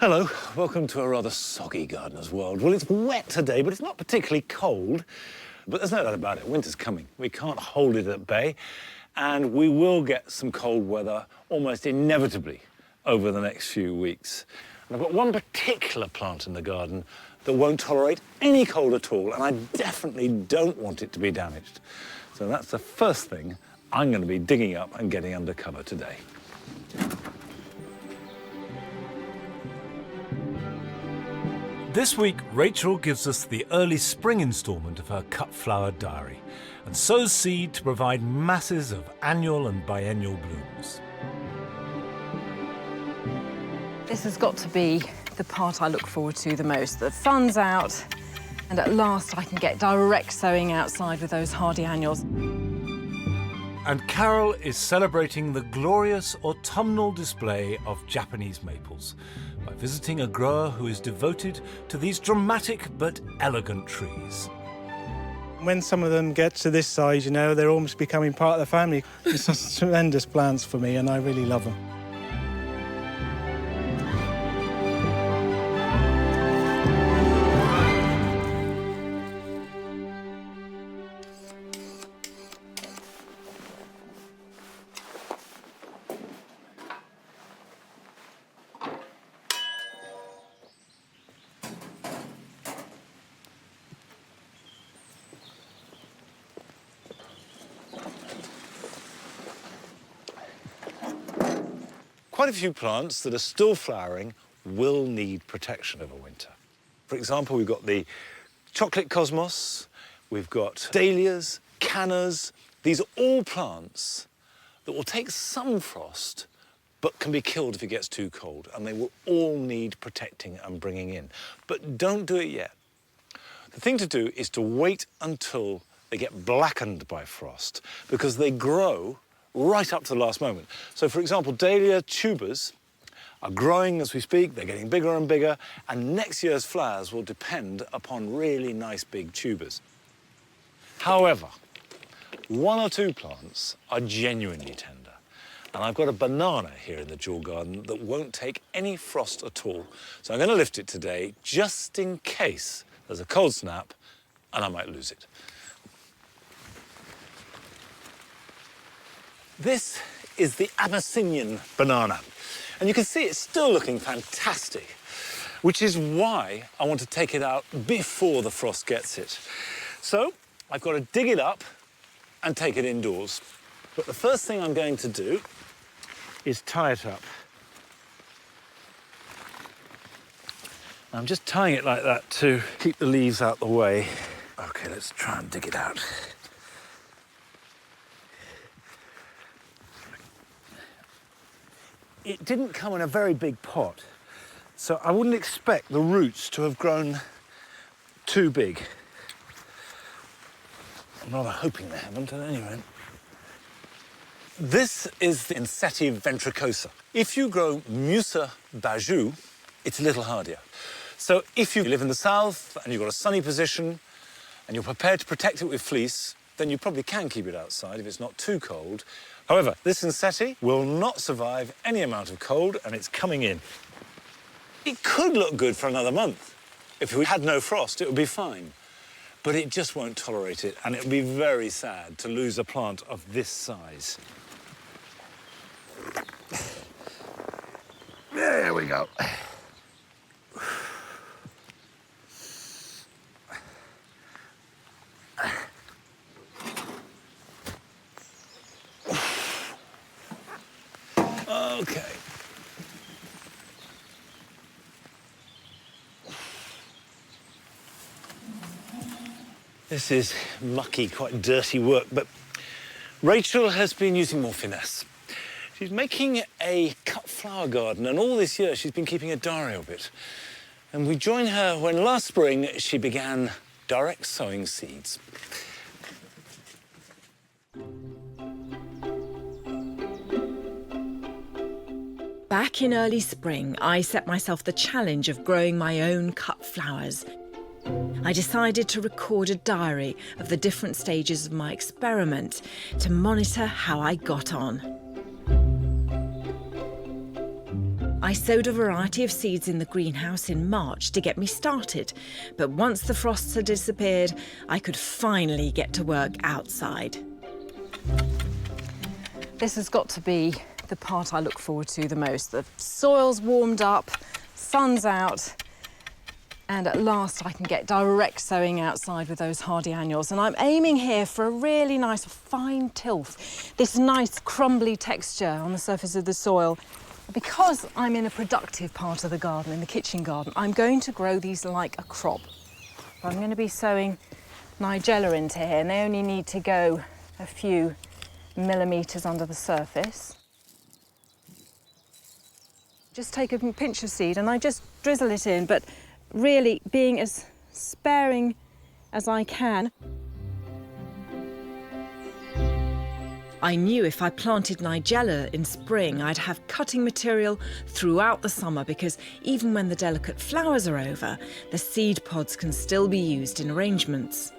Hello, welcome to a rather soggy gardener's world. Well, it's wet today, but it's not particularly cold. But there's no doubt about it, winter's coming. We can't hold it at bay, and we will get some cold weather almost inevitably over the next few weeks. And I've got one particular plant in the garden that won't tolerate any cold at all, and I definitely don't want it to be damaged. So that's the first thing I'm going to be digging up and getting under cover today. This week, Rachel gives us the early spring instalment of her cut flower diary and sows seed to provide masses of annual and biennial blooms. This has got to be the part I look forward to the most. The sun's out, and at last I can get direct sowing outside with those hardy annuals. And Carol is celebrating the glorious autumnal display of Japanese maples by visiting a grower who is devoted to these dramatic but elegant trees. When some of them get to this size, you know, they're almost becoming part of the family. It's just tremendous plants for me, and I really love them. Quite a few plants that are still flowering will need protection over winter. For example, we've got the chocolate cosmos, we've got dahlias, cannas. These are all plants that will take some frost, but can be killed if it gets too cold, and they will all need protecting and bringing in. But don't do it yet. The thing to do is to wait until they get blackened by frost, because they grow right up to the last moment. So, for example, dahlia tubers are growing as we speak, they're getting bigger and bigger, and next year's flowers will depend upon really nice big tubers. However, one or two plants are genuinely tender, and I've got a banana here in the jewel garden that won't take any frost at all. So I'm going to lift it today just in case there's a cold snap and I might lose it. This is the Abyssinian banana, and you can see it's still looking fantastic, which is why I want to take it out before the frost gets it. So I've got to dig it up and take it indoors. But the first thing I'm going to do is tie it up. I'm just tying it like that to keep the leaves out the way. Okay, let's try and dig it out. It didn't come in a very big pot, so I wouldn't expect the roots to have grown too big. I'm rather hoping they haven't, at any rate. This is the Inseti ventricosa. If you grow Musa bajou, it's a little hardier. So if you live in the south and you've got a sunny position and you're prepared to protect it with fleece, then you probably can keep it outside if it's not too cold. However, this Inseti will not survive any amount of cold, and it's coming in. It could look good for another month. If we had no frost, it would be fine. But it just won't tolerate it, and it would be very sad to lose a plant of this size. There we go. Okay. This is mucky, quite dirty work, but Rachel has been using more finesse. She's making a cut flower garden, and all this year she's been keeping a diary of it. And we joined her when last spring she began direct sowing seeds. Back in early spring, I set myself the challenge of growing my own cut flowers. I decided to record a diary of the different stages of my experiment to monitor how I got on. I I sowed a variety of seeds in the greenhouse in March to get me started, but once the frosts had disappeared, I could finally get to work outside. This has got to be the part I look forward to the most. The soil's warmed up, sun's out, and at last I can get direct sowing outside with those hardy annuals. And I'm aiming here for a really nice fine tilth, this nice crumbly texture on the surface of the soil. Because I'm in a productive part of the garden, in the kitchen garden, I'm going to grow these like a crop. I'm going to be sowing nigella into here, and they only need to go a few millimetres under the surface. Just take a pinch of seed and I just drizzle it in, but really being as sparing as I can. I knew if I planted nigella in spring, I'd have cutting material throughout the summer because even when the delicate flowers are over, the seed pods can still be used in arrangements.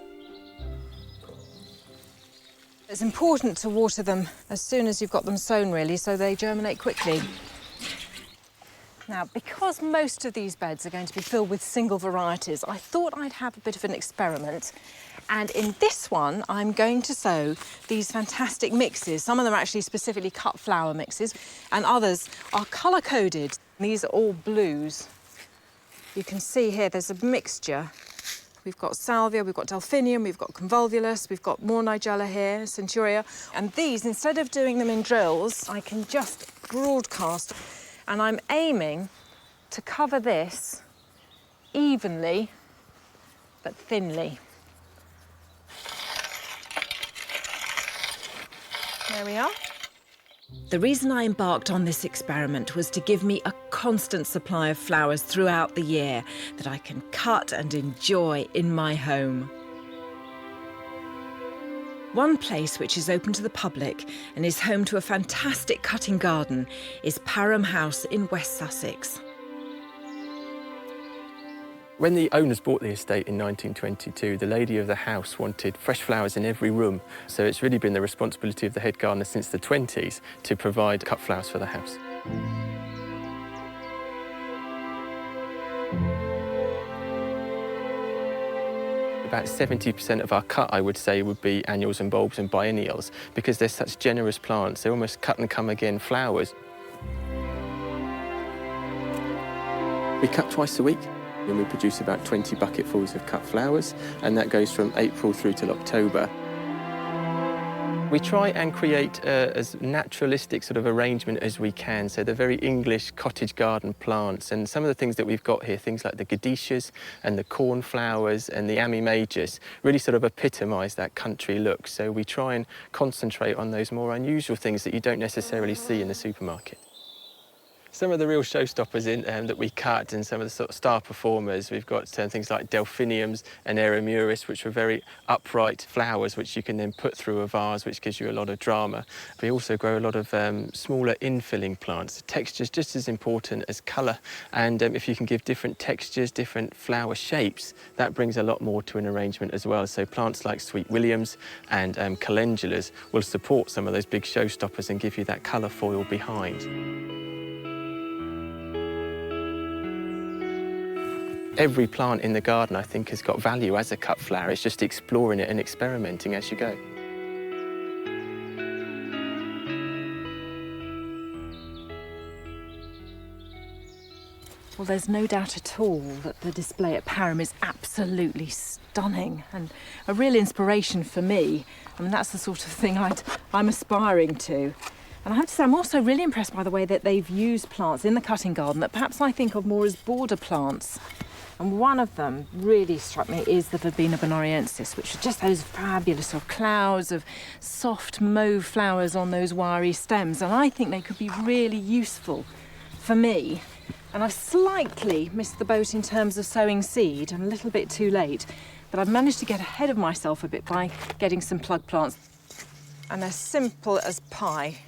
It's important to water them as soon as you've got them sown, really, so they germinate quickly. Now, because most of these beds are going to be filled with single varieties, I thought I'd have a bit of an experiment. And in this one, I'm going to sow these fantastic mixes. Some of them are actually specifically cut flower mixes, and others are colour-coded. These are all blues. You can see here there's a mixture. We've got salvia, we've got delphinium, we've got convolvulus, we've got more nigella here, centuria. And these, instead of doing them in drills, I can just broadcast. And I'm aiming to cover this evenly, but thinly. There we are. The reason I embarked on this experiment was to give me a constant supply of flowers throughout the year that I can cut and enjoy in my home. One place which is open to the public and is home to a fantastic cutting garden is Parham House in West Sussex. When the owners bought the estate in 1922, the lady of the house wanted fresh flowers in every room. So it's really been the responsibility of the head gardener since the 20s to provide cut flowers for the house. About 70% of our cut, I would say, would be annuals and bulbs and biennials, because they're such generous plants. They're almost cut and come again flowers. We cut twice a week, and we produce about 20 bucketfuls of cut flowers, and that goes from April through till October. We try and create as naturalistic sort of arrangement as we can, so they're very English cottage garden plants, and some of the things that we've got here, things like the gadicias and the cornflowers and the Ammi majors, really sort of epitomise that country look. So we try and concentrate on those more unusual things that you don't necessarily see in the supermarket. Some of the real showstoppers that we cut and some of the sort of star performers, we've got things like delphiniums and aeromuris, which are very upright flowers which you can then put through a vase, which gives you a lot of drama. We also grow a lot of smaller infilling plants. Texture's just as important as colour, and if you can give different textures, different flower shapes, that brings a lot more to an arrangement as well. So plants like sweet williams and calendulas will support some of those big showstoppers and give you that colour foil behind. Every plant in the garden, I think, has got value as a cut flower. It's just exploring it and experimenting as you go. Well, there's no doubt at all that the display at Parham is absolutely stunning and a real inspiration for me. I mean, that's the sort of thing I'm aspiring to. And I have to say, I'm also really impressed by the way that they've used plants in the cutting garden that perhaps I think of more as border plants. And one of them really struck me is the Verbena bonariensis, which are just those fabulous sort of clouds of soft mauve flowers on those wiry stems. And I think they could be really useful for me. And I've slightly missed the boat in terms of sowing seed. I'm a little bit too late, but I've managed to get ahead of myself a bit by getting some plug plants. And they're simple as pie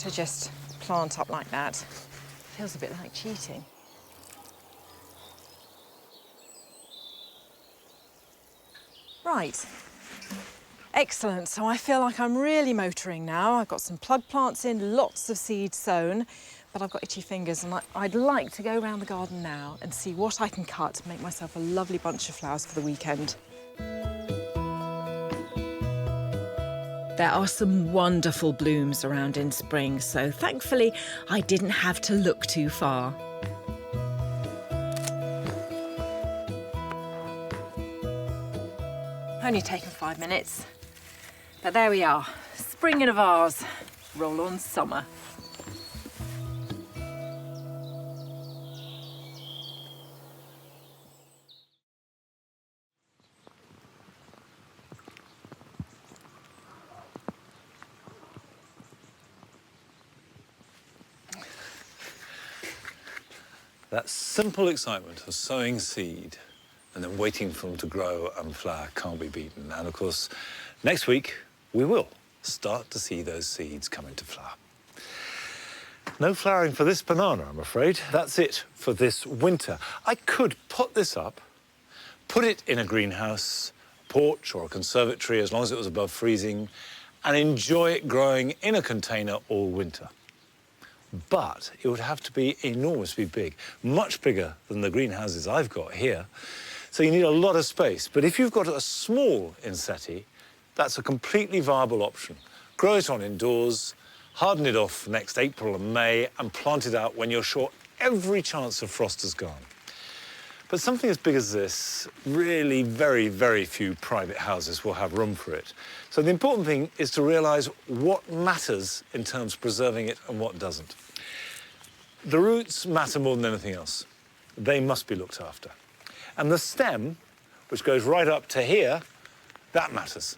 to just plant up like that. Feels a bit like cheating. Right, excellent. So I feel like I'm really motoring now. I've got some plug plants in, lots of seed sown, but I've got itchy fingers and I'd like to go around the garden now and see what I can cut to make myself a lovely bunch of flowers for the weekend. There are some wonderful blooms around in spring, so thankfully I didn't have to look too far. Only taken 5 minutes, but there we are. Spring in a vase. Roll on summer. That simple excitement of sowing seed and then waiting for them to grow and flower can't be beaten. And of course, next week, we will start to see those seeds come into flower. No flowering for this banana, I'm afraid. That's it for this winter. I could pot this up, put it in a greenhouse, porch or a conservatory, as long as it was above freezing, and enjoy it growing in a container all winter. But it would have to be enormously big, much bigger than the greenhouses I've got here. So you need a lot of space. But if you've got a small insetti, that's a completely viable option. Grow it on indoors, harden it off next April and May, and plant it out when you're sure every chance of frost has gone. But something as big as this, really very, very few private houses will have room for it. So the important thing is to realise what matters in terms of preserving it and what doesn't. The roots matter more than anything else. They must be looked after. And the stem, which goes right up to here, that matters.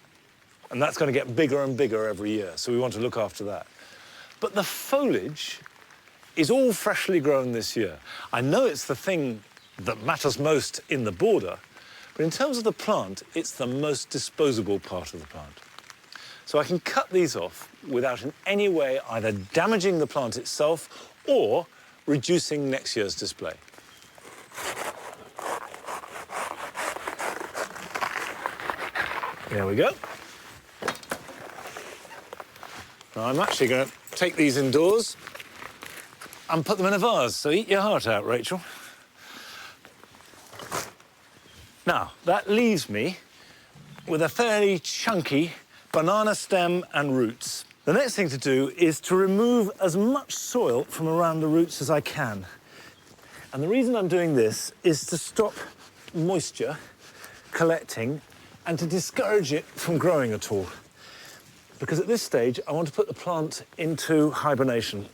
And that's going to get bigger and bigger every year, so we want to look after that. But the foliage is all freshly grown this year. I know it's the thing that matters most in the border, but in terms of the plant, it's the most disposable part of the plant. So I can cut these off without in any way either damaging the plant itself or reducing next year's display. There we go. Now I'm actually going to take these indoors and put them in a vase, so eat your heart out, Rachel. Now, that leaves me with a fairly chunky banana stem and roots. The next thing to do is to remove as much soil from around the roots as I can. And the reason I'm doing this is to stop moisture collecting and to discourage it from growing at all. Because at this stage, I want to put the plant into hibernation,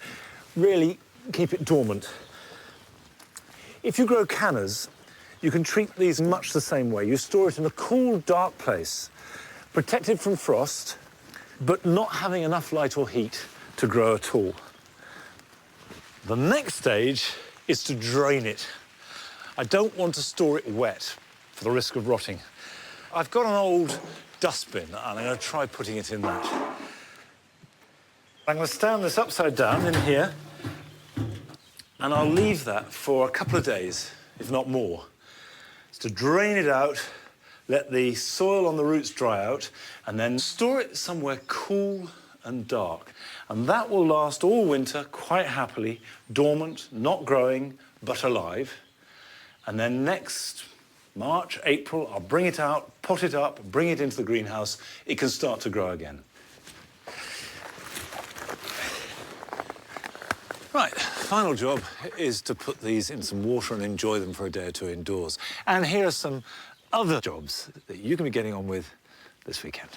really keep it dormant. If you grow cannas, you can treat these much the same way. You store it in a cool, dark place, protected from frost, but not having enough light or heat to grow at all. The next stage is to drain it. I don't want to store it wet for the risk of rotting. I've got an old dustbin, and I'm going to try putting it in that. I'm going to stand this upside down in here, and I'll leave that for a couple of days, if not more. It's to drain it out, let the soil on the roots dry out, and then store it somewhere cool and dark. And that will last all winter quite happily, dormant, not growing, but alive. And then next March, April, I'll bring it out, pot it up, bring it into the greenhouse. It can start to grow again. Right, final job is to put these in some water and enjoy them for a day or two indoors. And here are some other jobs that you can be getting on with this weekend.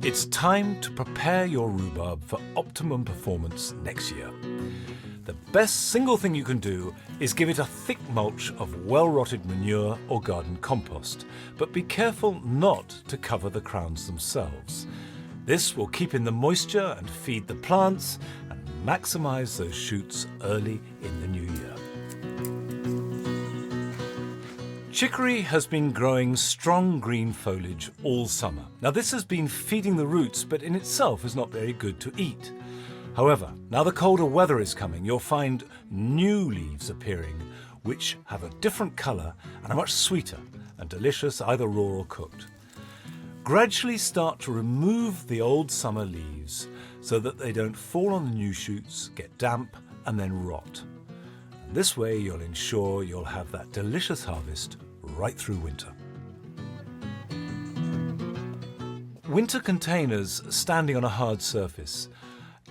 It's time to prepare your rhubarb for optimum performance next year. The best single thing you can do is give it a thick mulch of well-rotted manure or garden compost, but be careful not to cover the crowns themselves. This will keep in the moisture and feed the plants and maximise those shoots early in the new year. Chicory has been growing strong green foliage all summer. Now this has been feeding the roots, but in itself is not very good to eat. However, now the colder weather is coming, you'll find new leaves appearing, which have a different colour and are much sweeter and delicious either raw or cooked. Gradually start to remove the old summer leaves so that they don't fall on the new shoots, get damp and then rot. This way you'll ensure you'll have that delicious harvest right through winter. Winter containers standing on a hard surface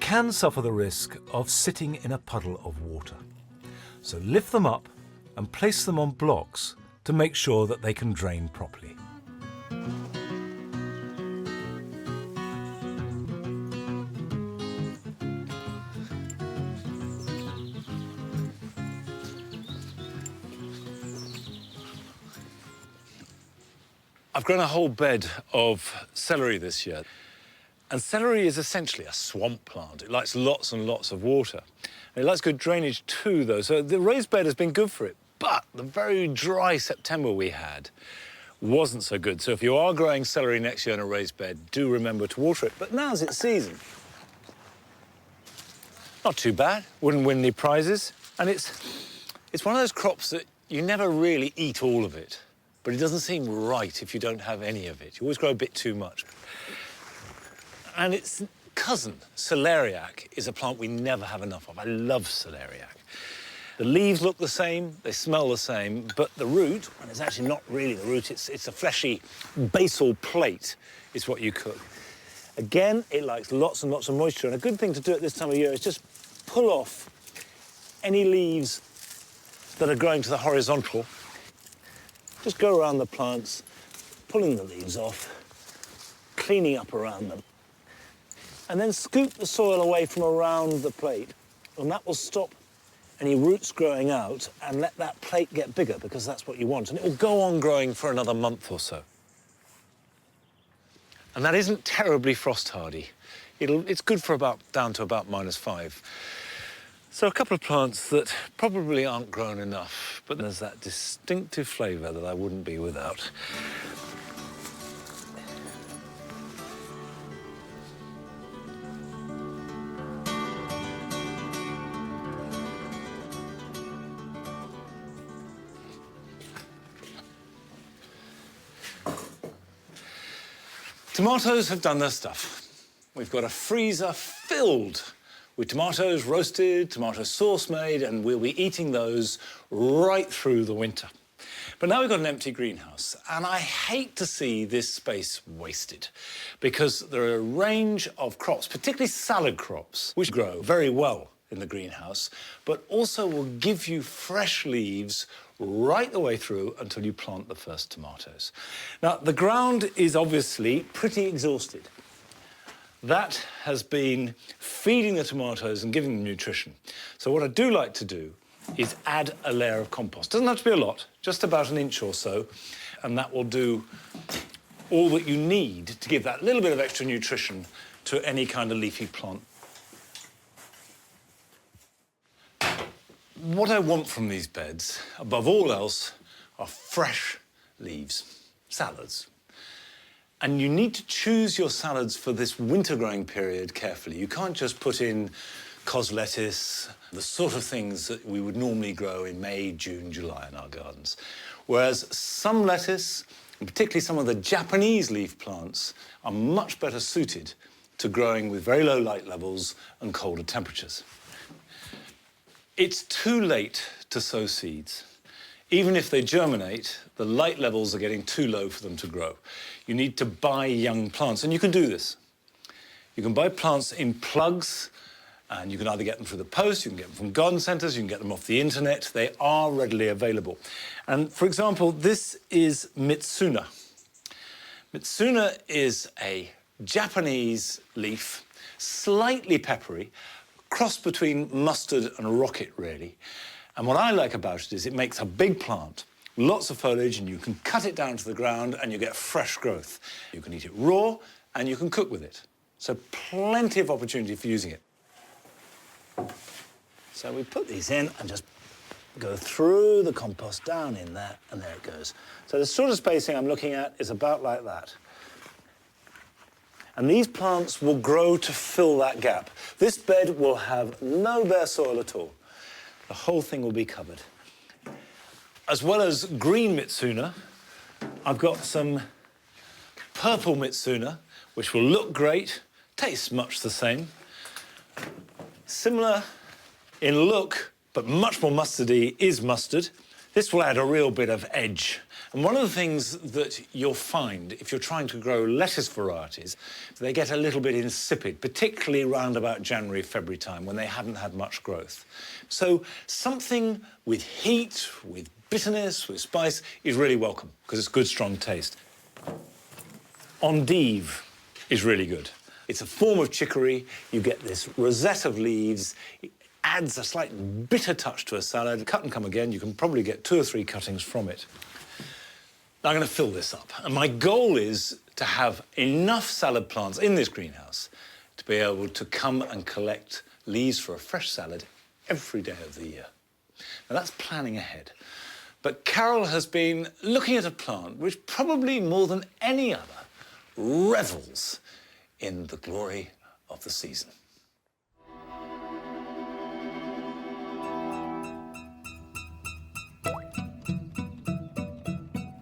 can suffer the risk of sitting in a puddle of water. So lift them up and place them on blocks to make sure that they can drain properly. I've grown a whole bed of celery this year. And celery is essentially a swamp plant. It likes lots and lots of water. And it likes good drainage too, though, so the raised bed has been good for it. But the very dry September we had wasn't so good. So if you are growing celery next year in a raised bed, do remember to water it. But now's its season. Not too bad, wouldn't win any prizes. And it's one of those crops that you never really eat all of it. But it doesn't seem right if you don't have any of it. You always grow a bit too much. And its cousin, celeriac, is a plant we never have enough of. I love celeriac. The leaves look the same, they smell the same, but the root, and it's actually not really the root, it's a fleshy basal plate, is what you cook. Again, it likes lots and lots of moisture, and a good thing to do at this time of year is just pull off any leaves that are growing to the horizontal. Just go around the plants, pulling the leaves off, cleaning up around them. And then scoop the soil away from around the plate, and that will stop any roots growing out and let that plate get bigger, because that's what you want. And it will go on growing for another month or so. And that isn't terribly frost hardy. It's good for down to about -5. So a couple of plants that probably aren't grown enough, but there's that distinctive flavour that I wouldn't be without. Tomatoes have done their stuff. We've got a freezer filled with tomatoes roasted, tomato sauce made, and we'll be eating those right through the winter. But now we've got an empty greenhouse, and I hate to see this space wasted, because there are a range of crops, particularly salad crops, which grow very well in the greenhouse, but also will give you fresh leaves right the way through until you plant the first tomatoes. Now, the ground is obviously pretty exhausted. That has been feeding the tomatoes and giving them nutrition. So what I do like to do is add a layer of compost. Doesn't have to be a lot, just about an inch or so, and that will do all that you need to give that little bit of extra nutrition to any kind of leafy plant. What I want from these beds, above all else, are fresh leaves, salads. And you need to choose your salads for this winter growing period carefully. You can't just put in cos lettuce, the sort of things that we would normally grow in May, June, July in our gardens. Whereas some lettuce, and particularly some of the Japanese leaf plants, are much better suited to growing with very low light levels and colder temperatures. It's too late to sow seeds. Even if they germinate, the light levels are getting too low for them to grow. You need to buy young plants, and you can do this. You can buy plants in plugs, and you can either get them through the post, you can get them from garden centres, you can get them off the internet. They are readily available. And for example, this is mitsuna. Mitsuna is a Japanese leaf, slightly peppery, cross between mustard and rocket, really. And what I like about it is it makes a big plant, lots of foliage, and you can cut it down to the ground and you get fresh growth. You can eat it raw and you can cook with it. So plenty of opportunity for using it. So we put these in and just go through the compost down in there, and there it goes. So the sort of spacing I'm looking at is about like that. And these plants will grow to fill that gap. This bed will have no bare soil at all. The whole thing will be covered. As well as green mitsuna, I've got some purple mitsuna, which will look great, tastes much the same. Similar in look, but much more mustardy, is mustard. This will add a real bit of edge. And one of the things that you'll find if you're trying to grow lettuce varieties, they get a little bit insipid, particularly around about January, February time when they haven't had much growth. So something with heat, with bitterness, with spice is really welcome because it's good, strong taste. Endive is really good. It's a form of chicory. You get this rosette of leaves. It adds a slight bitter touch to a salad. Cut and come again. You can probably get 2 or 3 cuttings from it. Now I'm going to fill this up. And my goal is to have enough salad plants in this greenhouse to be able to come and collect leaves for a fresh salad every day of the year. Now that's planning ahead. But Carol has been looking at a plant which probably more than any other revels in the glory of the season.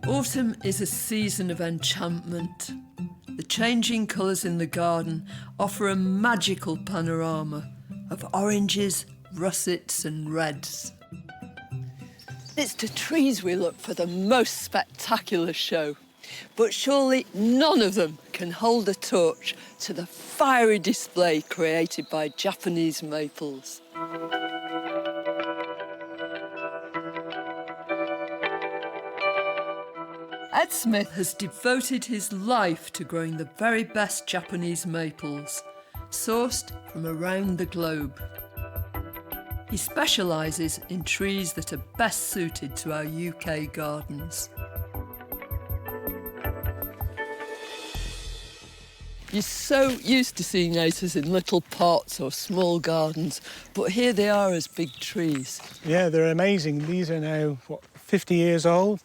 Autumn is a season of enchantment. The changing colours in the garden offer a magical panorama of oranges, russets and reds. It's to trees we look for the most spectacular show. But surely none of them can hold a torch to the fiery display created by Japanese maples. Ed Smith has devoted his life to growing the very best Japanese maples, sourced from around the globe. He specialises in trees that are best suited to our UK gardens. You're so used to seeing acres in little pots or small gardens, but here they are as big trees. Yeah, they're amazing. These are now, 50 years old.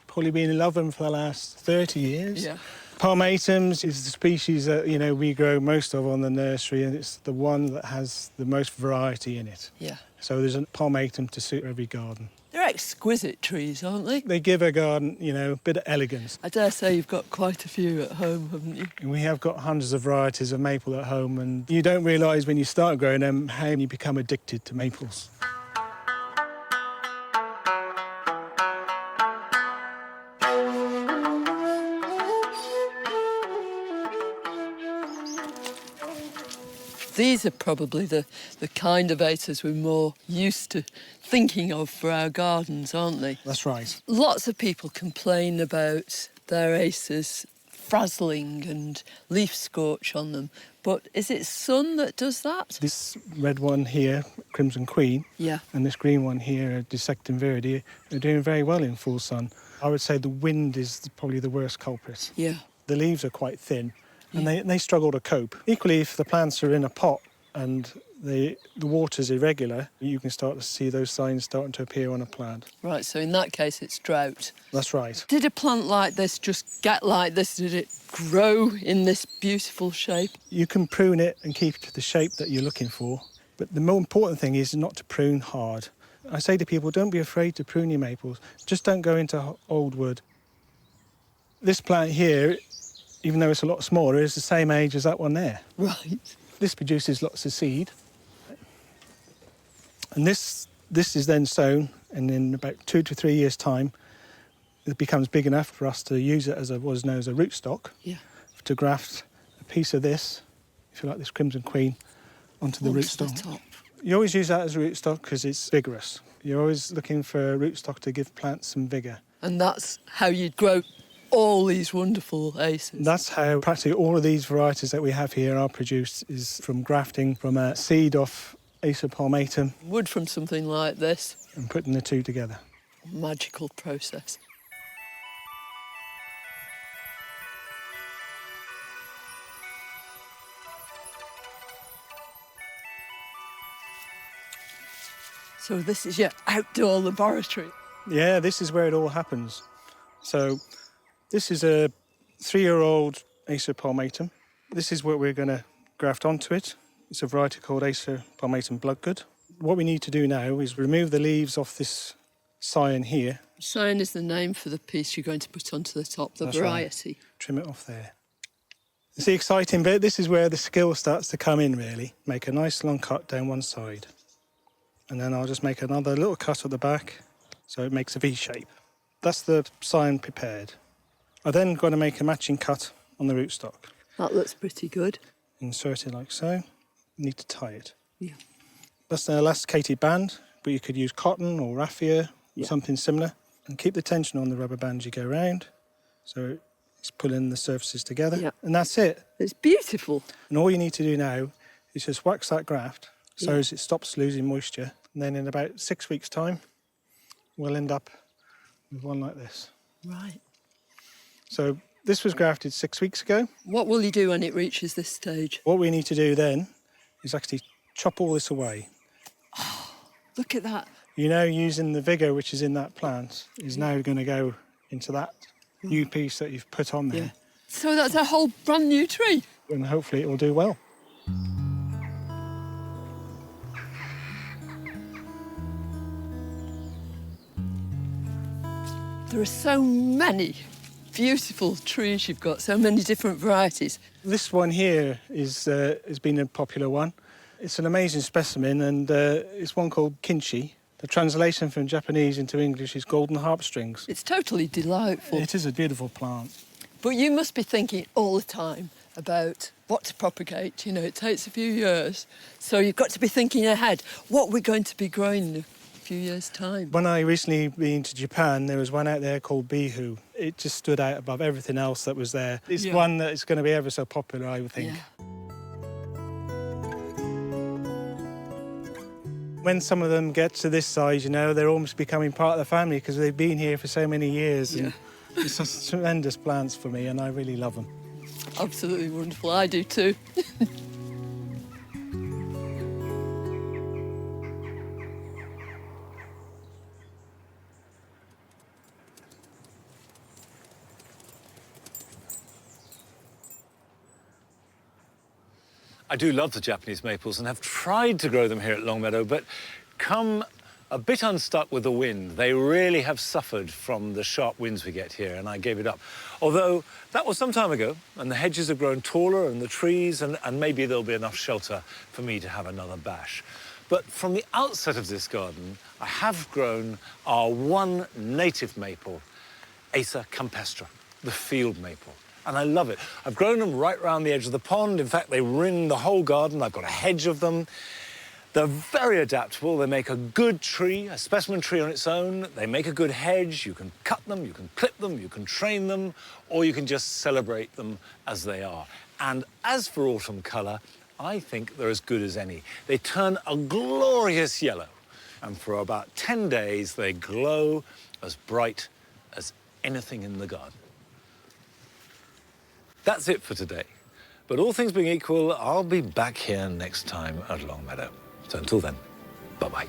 Probably been in love with them for the last 30 years. Yeah. Palmatums is the species that, we grow most of on the nursery, and it's the one that has the most variety in it. Yeah. So there's a palmatum to suit every garden. They're exquisite trees, aren't they? They give a garden, a bit of elegance. I dare say you've got quite a few at home, haven't you? And we have got hundreds of varieties of maple at home, and you don't realise when you start growing them how you become addicted to maples. These are probably the kind of acres we're more used to thinking of for our gardens, aren't they? That's right. Lots of people complain about their acres frazzling and leaf scorch on them. But is it sun that does that? This red one here, Crimson Queen, Yeah. and this green one here, Dissecting Verde, are doing very well in full sun. I would say the wind is probably the worst culprit. Yeah. The leaves are quite thin, and they struggle to cope. Equally, if the plants are in a pot and the water's irregular, you can start to see those signs starting to appear on a plant. Right, so in that case it's drought. That's right. Did a plant like this just get like this? Did it grow in this beautiful shape? You can prune it and keep it to the shape that you're looking for, but the more important thing is not to prune hard. I say to people, don't be afraid to prune your maples. Just don't go into old wood. This plant here, even though it's a lot smaller, is the same age as that one there. Right. This produces lots of seed. And this is then sown, and in about 2 to 3 years' time, it becomes big enough for us to use it as what's known as a rootstock, Yeah. to graft a piece of this, if you like, this Crimson Queen, onto the rootstock. The top. You always use that as a rootstock because it's vigorous. You're always looking for a rootstock to give plants some vigour. And that's how you grow all these wonderful acres. That's how practically all of these varieties that we have here are produced, is from grafting from a seed off Acer palmatum Wood from something like this. and putting the two together. Magical process. So this is your outdoor laboratory. Yeah, this is where it all happens. So this is a 3-year-old Acer palmatum. This is what we're going to graft onto it. It's a variety called Acer palmatum bloodgood. What we need to do now is remove the leaves off this scion here Cyan is the name for the piece you're going to put onto the top, the That's right. variety. Trim it off there. It's the exciting bit. This is where the skill starts to come in, really. Make a nice long cut down one side. And then I'll just make another little cut at the back so it makes a V shape. That's the cyan prepared. I then got to make a matching cut on the rootstock. That looks pretty good. Insert it like so. You need to tie it. Yeah. That's an elasticated band, but you could use cotton or raffia, Yeah. something similar. And keep the tension on the rubber band as you go round. So it's pulling the surfaces together. Yeah. And that's it. It's beautiful. And all you need to do now is just wax that graft so Yeah. as it stops losing moisture. And then in about 6 weeks' time, we'll end up with one like this. Right. So this was grafted 6 weeks ago. What will you do when it reaches this stage? What we need to do then is actually chop all this away. Look at that. You know, using the vigour which is in that plant is now going to go into that new piece that you've put on there. Yeah. So that's a whole brand new tree. And hopefully it will do well. There are so many beautiful trees you've got, so many different varieties. This one here has been a popular one. It's an amazing specimen, and it's one called kinchi. The translation from Japanese into English is golden harp strings. It's totally delightful. It is a beautiful plant. But you must be thinking all the time about what to propagate. You know, it takes a few years. So you've got to be thinking ahead. What we're going to be growing in a few years' time. When I recently been to Japan, there was one out there called Bihu. It just stood out above everything else that was there. It's Yeah. one that is going to be ever so popular, I would think. Yeah. When some of them get to this size, you know, they're almost becoming part of the family because they've been here for so many years. And it's just tremendous plants for me, and I really love them. Absolutely wonderful. I do too. I do love the Japanese maples and have tried to grow them here at Longmeadow, but come a bit unstuck with the wind. They really have suffered from the sharp winds we get here, and I gave it up. Although that was some time ago, and the hedges have grown taller and the trees, and maybe there'll be enough shelter for me to have another bash. But from the outset of this garden, I have grown our one native maple, Acer campestre, the field maple. And I love it. I've grown them right round the edge of the pond. In fact, they ring the whole garden. I've got a hedge of them. They're very adaptable. They make a good tree, a specimen tree on its own. They make a good hedge. You can cut them, you can clip them, you can train them, or you can just celebrate them as they are. And as for autumn colour, I think they're as good as any. They turn a glorious yellow, and for about 10 days, they glow as bright as anything in the garden. That's it for today. But all things being equal, I'll be back here next time at Longmeadow. So until then, bye-bye.